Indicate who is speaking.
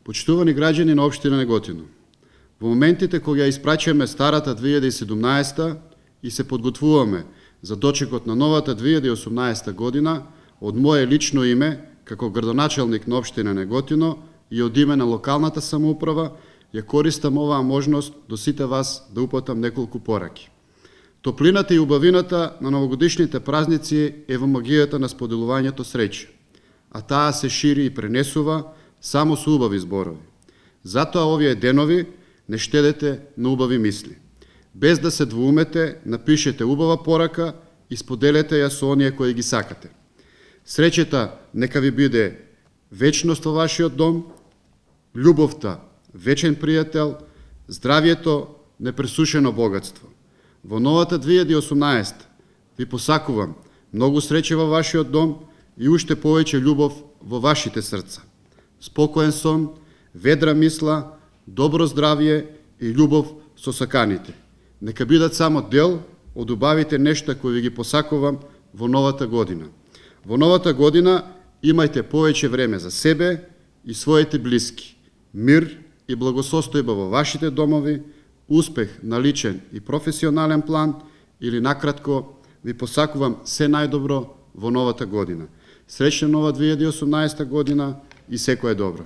Speaker 1: Почитувани граѓани на општина Неготино, во моментите кога ја испраќаме старата 2017 и се подготвуваме за дочекот на новата 2018 година, од мое лично име, како градоначалник на општина Неготино и од име на локалната самоуправа, ја користам оваа можност до сите вас да упатам неколку пораки. Топлината и убавината на новогодишните празници е во магијата на споделувањето среќа, а таа се шири и пренесува само со убави зборови. Затоа овие денови не штедете на убави мисли. Без да се двоумете, напишете убава порака и споделете ја со оние кои ги сакате. Среќата нека ви биде вечност во вашиот дом, љубовта вечен пријател, здравието непресушено богатство. Во новата 2018 ви посакувам многу среќа во вашиот дом и уште повеќе љубов во вашите срца. Спокоен сон, ведра мисла, добро здравје и љубов со саканите. Нека бидат само дел од убавите нешта кои ви ги посакувам во новата година. Во новата година имајте повеќе време за себе и своите блиски. Мир и благосостојба во вашите домови, успех на личен и професионален план или накратко ви посакувам се најдобро во новата година. Среќна нова 2018 година и секое добро.